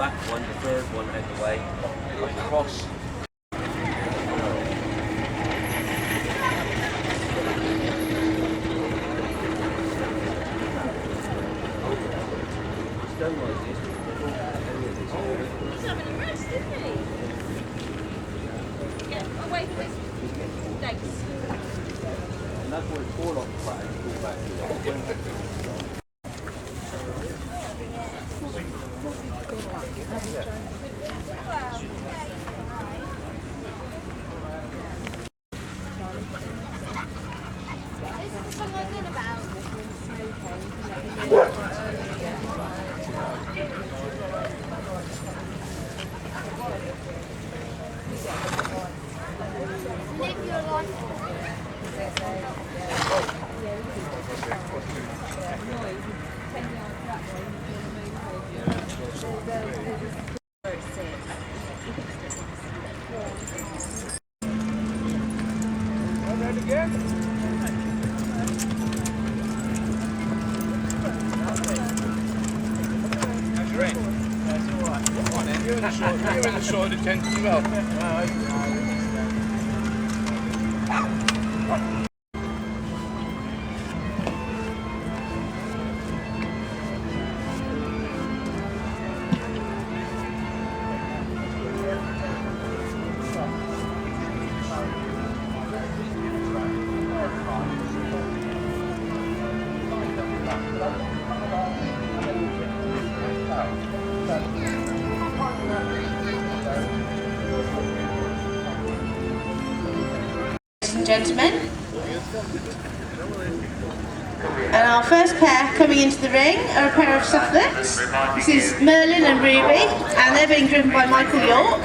back one, the third one out the way, going across. It's done like this. He's having a rest, isn't he? Yeah, away from his legs. And that's what it's all off the back, it's all back to Live your life. You're in the short attention as well. Ladies and gentlemen, and our first pair coming into the ring are a pair of Suffolks. This is Merlin and Ruby, and they're being driven by Michael York.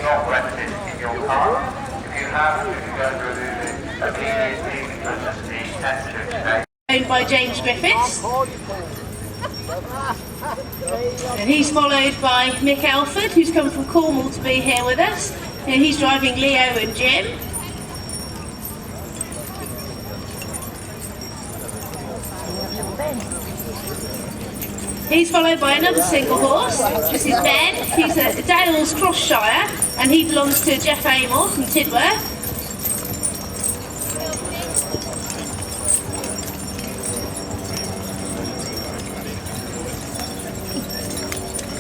Owned by James Griffiths. And he's followed by Mick Elford, who's come from Cornwall to be here with us. And he's driving Leo and Jim. He's followed by another single horse. This is Ben. He's a Dales Cross-shire, and he belongs to Jeff Amor from Tidworth.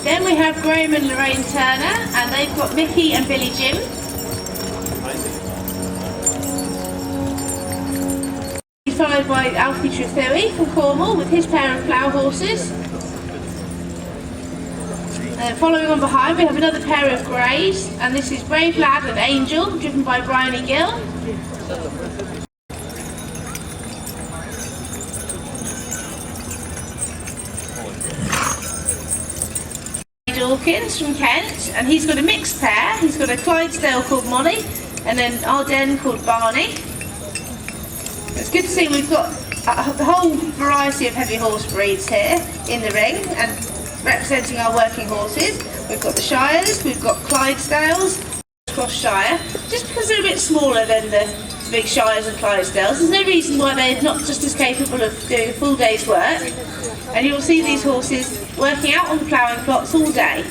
Then we have Graham and Lorraine Turner, and they've got Mickey and Billy Jim. He's followed by Alfie Trethewey from Cornwall with his pair of plough horses. Following on behind, we have another pair of greys, and this is Brave Lad and Angel, driven by Bryony Gill. Dawkins from Kent, and he's got a mixed pair. He's got a Clydesdale called Molly, and then Ardennes called Barney. It's good to see we've got the whole variety of heavy horse breeds here in the ring, and representing our working horses. We've got the Shires, we've got Clydesdales, Cross-shire. Just because they're a bit smaller than the big Shires and Clydesdales, there's no reason why they're not just as capable of doing a full day's work. And you'll see these horses working out on the ploughing plots all day.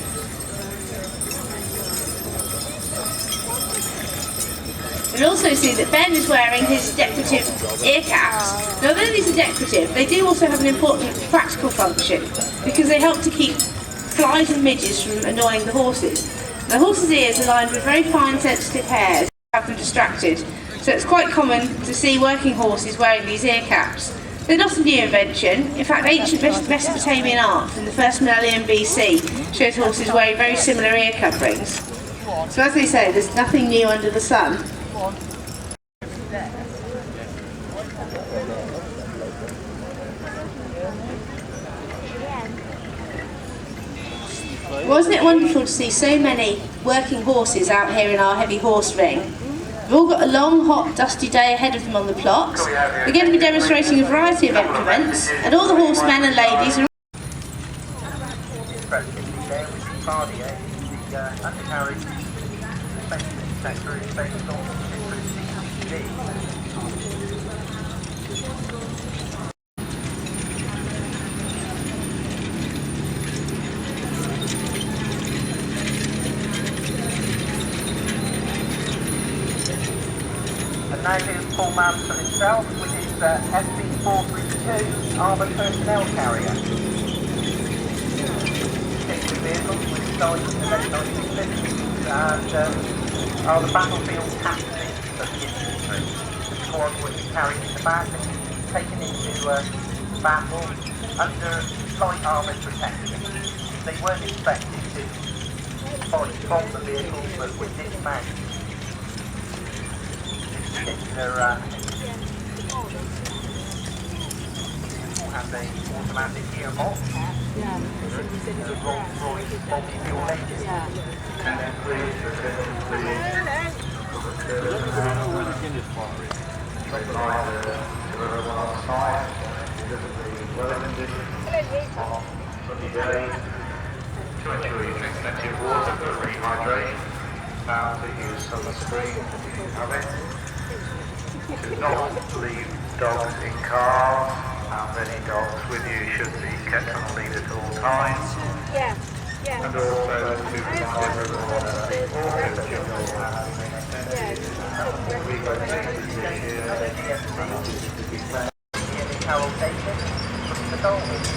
You'll also see that Ben is wearing his decorative ear caps. Now, although these are decorative, they do also have an important practical function because they help to keep flies and midges from annoying the horses. The horse's ears are lined with very fine sensitive hairs to have them distracted, so it's quite common to see working horses wearing these ear caps. They're not a new invention. In fact, ancient Mesopotamian art from the first millennium BC shows horses wearing very similar ear coverings. So as they say, there's nothing new under the sun. Wasn't it wonderful to see so many working horses out here in our heavy horse ring? We've all got a long, hot, dusty day ahead of them on the plots. We're going to be demonstrating a variety of implements, and all the horsemen and ladies are now do Paul Manson himself with his SB432 armoured personnel carrier. Particular vehicles which started in the late 1950s and are the battlefield tactics of the infantry. The squad was carried into battle, taken into battle under light armoured protection. They weren't expected to fight from the vehicle but were dismounted. Particular has a automatic gearbox. Rolls-Royce multi-fuel engine. To ensure you drink plenty of water for rehydration, to use sunscreen if you have it. To not leave dogs in cars, and any dogs with you should be kept on a lead at all times. Yeah, yeah. And also to provide everyone the organ general handling Carol Davis from the Dolphins.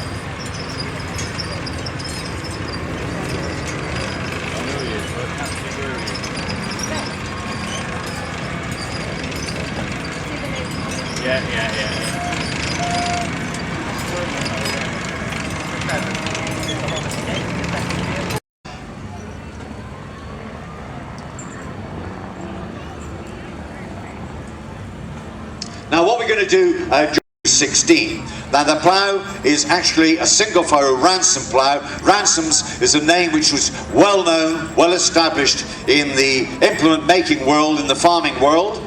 Yeah. Now what we're going to do during 16. Now the plough is actually a single furrow ransom plough. Ransoms is a name which was well known, well established in the implement making world, in the farming world.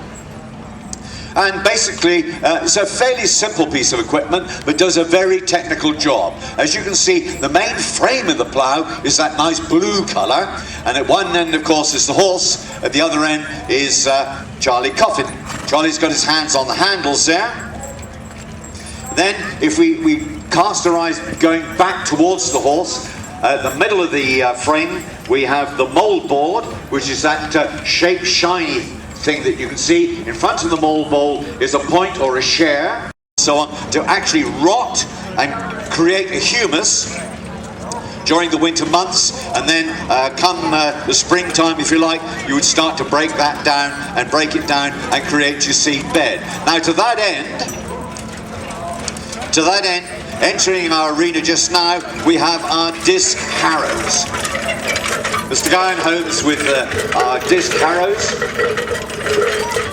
And basically it's a fairly simple piece of equipment but does a very technical job. As you can see, the main frame of the plough is that nice blue colour, and at one end of course is the horse, at the other end is Charlie Coffin. Charlie's got his hands on the handles there. Then if we cast our eyes going back towards the horse, the middle of the frame we have the mould board, which is that shaped shiny thing that you can see. In front of the mould board is a point or a share, so on, to actually rot and create a humus during the winter months, and then come the springtime, if you like, you would start to break that down and break it down and create your seed bed. Now to that end, entering our arena just now, we have our disc harrows. Mr. Guy and Holmes with our disc harrows.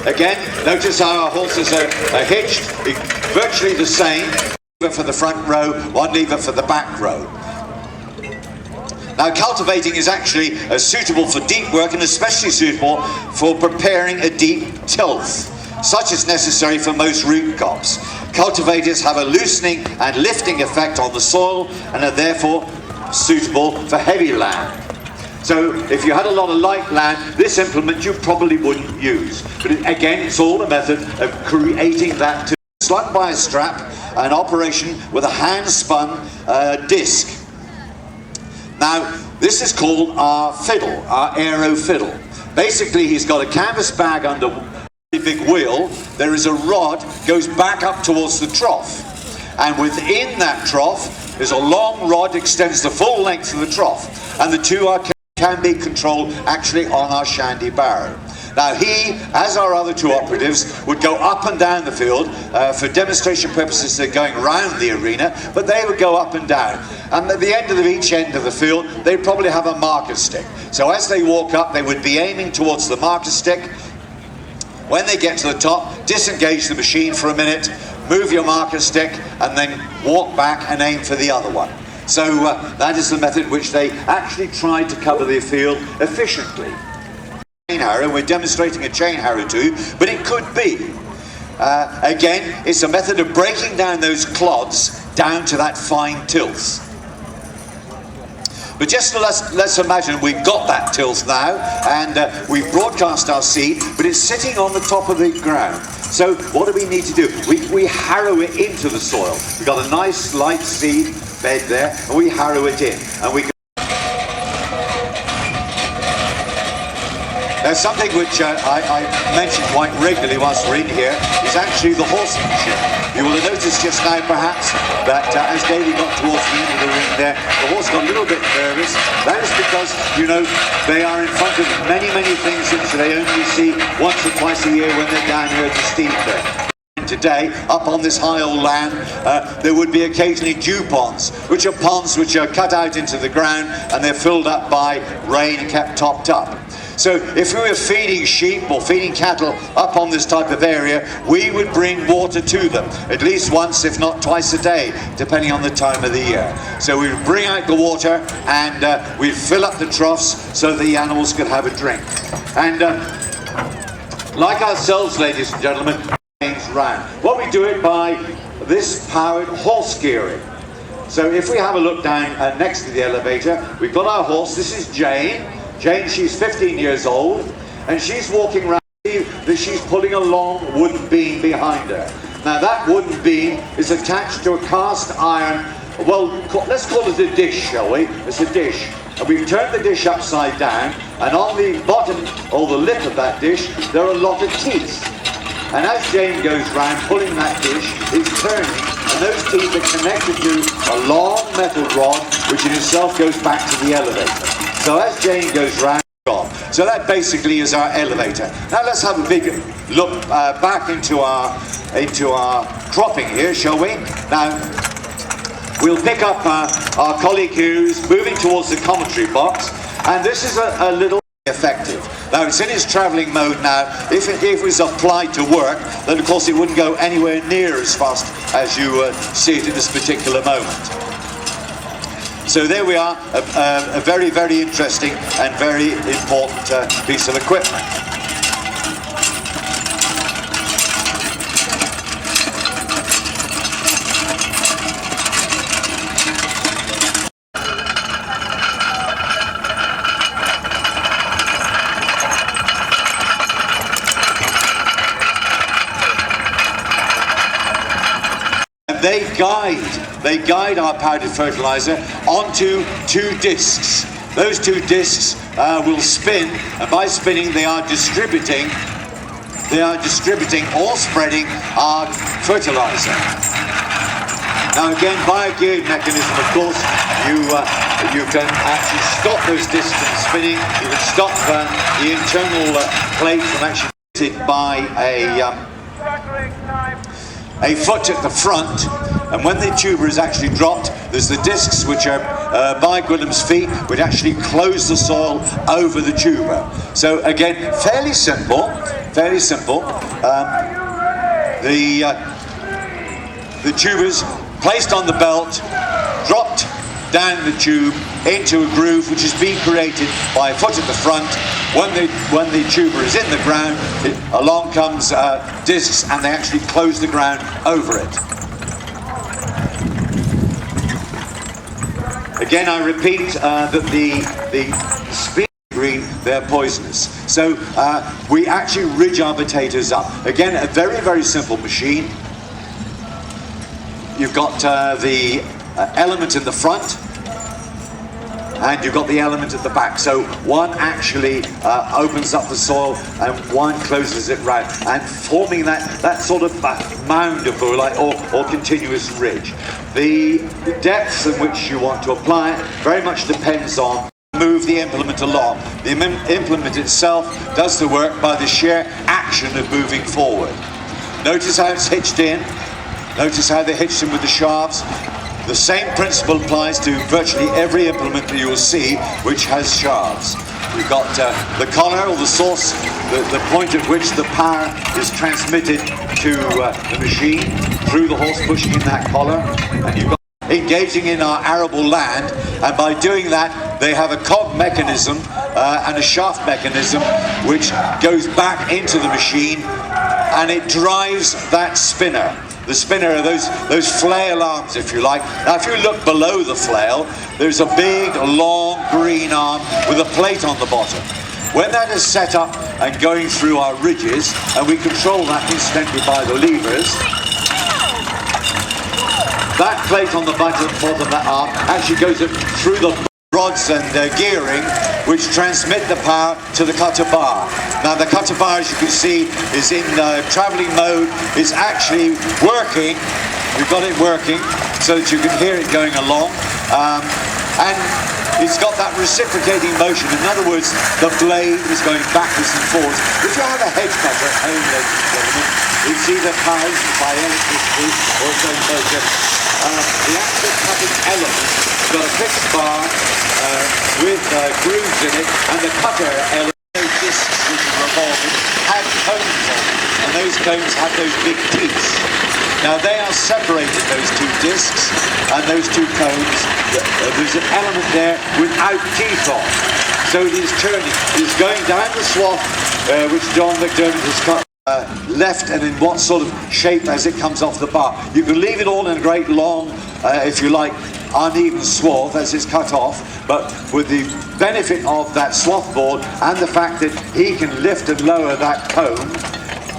Again, notice how our horses are hitched, virtually the same. Lever for the front row, one lever for the back row. Now cultivating is actually suitable for deep work, and especially suitable for preparing a deep tilth, such as necessary for most root crops. Cultivators have a loosening and lifting effect on the soil and are therefore suitable for heavy land. So if you had a lot of light land, this implement you probably wouldn't use. But again, it's all a method of creating that slung by a strap, an operation with a hand-spun disc. Now, this is called our fiddle, our aero fiddle. Basically, he's got a canvas bag under a big wheel. There is a rod, goes back up towards the trough. And within that trough, there's a long rod, extends the full length of the trough. And the two can be controlled actually on our shandy barrow. Now he, as our other two operatives, would go up and down the field. For demonstration purposes they're going round the arena, but they would go up and down. And at the end of each end of the field, they'd probably have a marker stick. So as they walk up, they would be aiming towards the marker stick. When they get to the top, disengage the machine for a minute, move your marker stick, and then walk back and aim for the other one. So that is the method which they actually tried to cover the field efficiently. Chain harrow, we're demonstrating a chain harrow too, but it could be. Again, it's a method of breaking down those clods down to that fine tilth. But just let's imagine we've got that tilth now, and we've broadcast our seed, but it's sitting on the top of the ground. So what do we need to do? We harrow it into the soil. We've got a nice light seed bed there, and we harrow it in. And we Now, something which I mention quite regularly whilst we're in here is actually the horsemanship. You will have noticed just now, perhaps, that as Davey got towards the end of the ring there, the horse got a little bit nervous. That is because, you know, they are in front of many, many things which they only see once or twice a year when they're down here at the steam fair. Today, up on this high old land, there would be occasionally dew ponds, which are ponds which are cut out into the ground and they're filled up by rain and kept topped up. So if we were feeding sheep or feeding cattle up on this type of area, we would bring water to them, at least once, if not twice a day, depending on the time of the year. So we would bring out the water and we'd fill up the troughs so the animals could have a drink. And like ourselves, ladies and gentlemen, round. Well, we do it by this powered horse gearing. So if we have a look down next to the elevator, we've got our horse. This is Jane. Jane, she's 15 years old, and she's walking around. That she's pulling a long wooden beam behind her. Now that wooden beam is attached to a cast iron, well, let's call it a dish, shall we? It's a dish. And we've turned the dish upside down, and on the bottom, or the lip of that dish, there are a lot of teeth. And as Jane goes round pulling that dish, it's turning, and those teeth are connected to a long metal rod, which in itself goes back to the elevator. So as Jane goes round, so that basically is our elevator. Now let's have a big look back into our cropping here, shall we? Now we'll pick up our colleague who's moving towards the commentary box, and this is a little effective. Now it's in its travelling mode now. If it was applied to work, then of course it wouldn't go anywhere near as fast as you see it in this particular moment. So there we are, a very, very interesting and very important piece of equipment. They guide our powdered fertilizer onto two discs. Those two discs will spin, and by spinning they are distributing or spreading our fertilizer. Now again, by a geared mechanism, of course, you can actually stop those discs from spinning. You can stop the internal plate from actually being hit by a foot at the front, and when the tuber is actually dropped, there's the discs which are by Gwilym's feet, which actually close the soil over the tuber. So again, fairly simple. The tubers placed on the belt, dropped down the tube into a groove which has been created by a foot at the front. When the tuber is in the ground, along comes discs, and they actually close the ground over it. Again, I repeat that the speed green, they're poisonous. So we actually ridge our potatoes up. Again, a very, very simple machine. You've got the element in the front, and you've got the element at the back. So one actually opens up the soil and one closes it round, and forming that sort of mound of or continuous ridge. The depth in which you want to apply it very much depends on move the implement along. The implement itself does the work by the sheer action of moving forward. Notice how it's hitched in. Notice how they're hitched in with the shafts. The same principle applies to virtually every implement that you will see which has shafts. You've got the collar, or the source, the point at which the power is transmitted to the machine through the horse pushing in that collar, and you've got engaging in our arable land, and by doing that they have a cog mechanism and a shaft mechanism which goes back into the machine, and it drives that spinner. The spinner are those flail arms, if you like. Now if you look below the flail, there's a big long green arm with a plate on the bottom. When that is set up and going through our ridges, and we control that incidentally by the levers, that plate on the bottom of that arm actually goes through the rods and gearing which transmit the power to the cutter bar. Now the cutter bar, as you can see, is in travelling mode. It's actually working. We've got it working so that you can hear it going along, and it's got that reciprocating motion. In other words, the blade is going backwards and forwards. If you have a hedge cutter at home, ladies and gentlemen, it's either powered by electricity or its own motor. The actual cutting element has got a fixed bar with grooves in it, and the cutter element, those discs which are revolving, have cones on them, and those cones have those big teeth. Now they are separated, those two discs and those two cones. There's an element there without teeth on. So it is turning, it is going down the swath which John McDermott has cut. Left and in what sort of shape as it comes off the bar. You can leave it all in a great long, if you like, uneven swath as it's cut off, but with the benefit of that swath board and the fact that he can lift and lower that cone,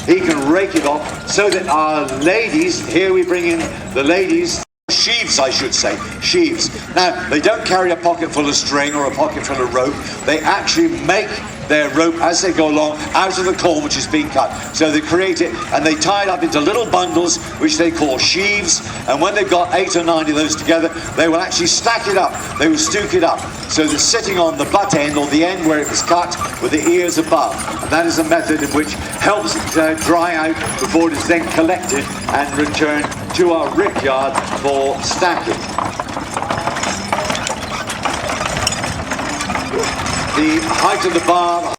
he can rake it off so that our ladies, here we bring in the ladies, sheaves I should say, sheaves. Now they don't carry a pocket full of string or a pocket full of rope, they actually make their rope as they go along out of the corn which is being cut. So they create it and they tie it up into little bundles which they call sheaves, and when they've got 8 or 9 of those together, they will actually stack it up, they will stook it up, so they're sitting on the butt end or the end where it was cut with the ears above. And that is a method in which helps it dry out before it is then collected and returned to our rickyard for stacking. The height of the bar.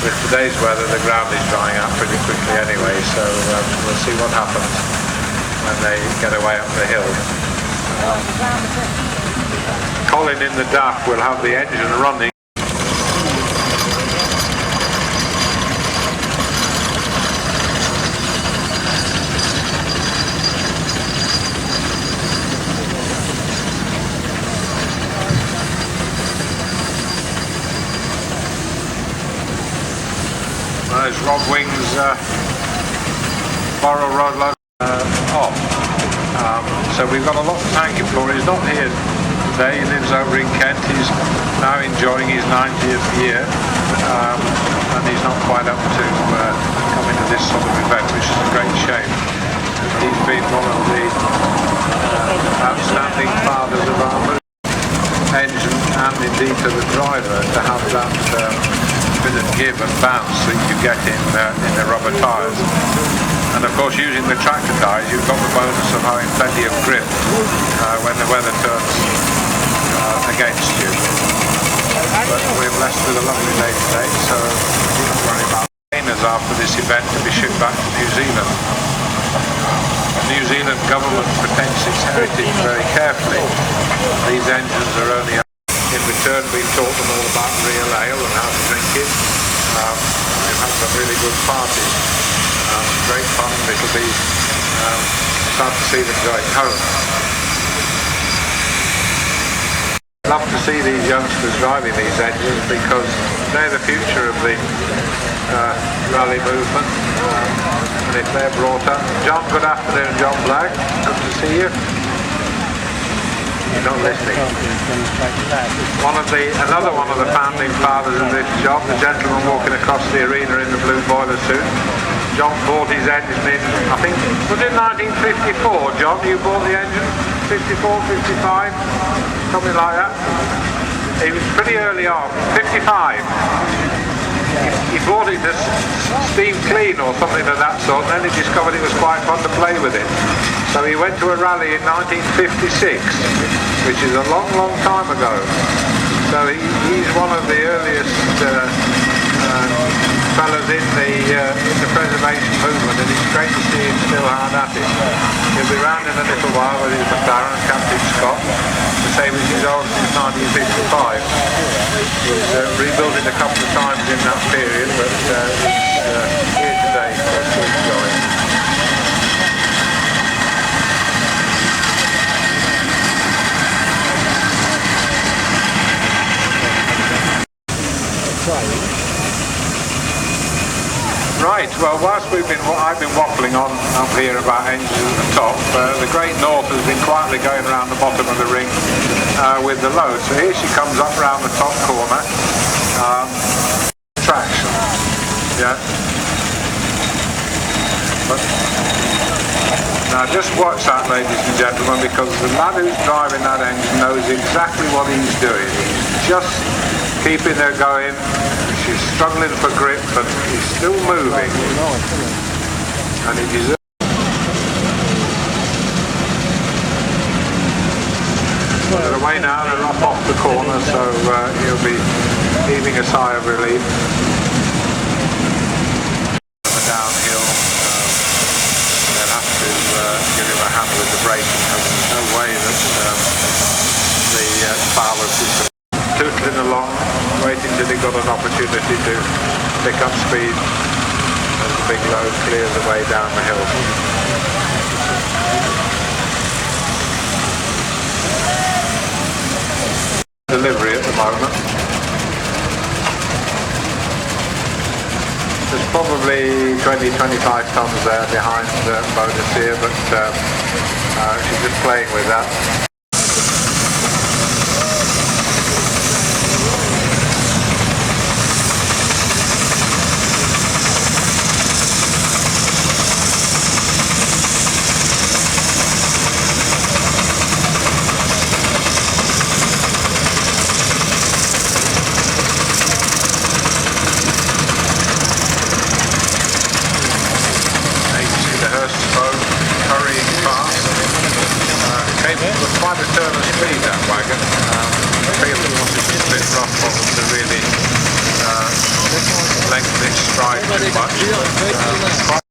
with today's weather the ground is drying out pretty quickly anyway, so we'll see what happens when they get away up the hill. Colin in the DAF will have the engine running. There's Rob Wing's Borough Road logo off. So we've got a lot to thank him for. He's not here today, he lives over in Kent. He's now enjoying his 90th year, and he's not quite up to coming to this sort of event, which is a great shame. He's been one of the outstanding fathers of our engine, and indeed to the driver, to have that bit of give and bounce that you get in the rubber tyres. And of course, using the tractor tyres, you've got the bonus of having plenty of grip when the weather turns against you. But we're blessed with a lovely day today, so don't worry about trainers after this event to be shipped back to New Zealand. The New Zealand government protects its heritage very carefully. These engines are only in return we've taught them all about real ale and how to drink it. They've had some really good parties. Great fun. It'll be sad to see them going home. Love to see these youngsters driving these engines because they're the future of the rally movement. And if they're brought up. John, good afternoon, John Black. Good to see you. You're not listening. Another one of the founding fathers of this job, the gentleman walking across the arena in the blue boiler suit. John bought his engine in, I think, was it 1954, John? You bought the engine? 54, 55? Something like that. It was pretty early on, 55. He bought it to steam clean or something of that sort, and then he discovered it was quite fun to play with it. So he went to a rally in 1956, which is a long, long time ago. So he's one of the earliest fellas in the preservation movement, and it's great to see him still hard at it. He'll be round in a little while with his McLaren, Captain Scott, the same as he's owned since 1955. He's rebuilt it a couple of times in that period, but he's here today, so let's keep going. Right, well, whilst I've been waffling on up here about engines at the top, the Great North has been quietly going around the bottom of the ring with the load. So here she comes up around the top corner. Traction. Yeah. But now just watch that, ladies and gentlemen, because the lad who's driving that engine knows exactly what he's doing. He's just keeping her going. She's struggling for grip, but he's still moving. And he deserves. They're away now, they're up off the corner, so he'll be heaving a sigh of relief. Downhill, they'll have to give him a hand with the braking, because there's no way that the Fowler system tootling along, waiting till he got an opportunity to pick up speed as the big load clears the way down the hill. Delivery at the moment. There's probably 20-25 tons there behind the bonus here, but she's just playing with that. Quite a turn of speed, that wagon. I feel it was a bit rough for them to really lengthen its stride too much.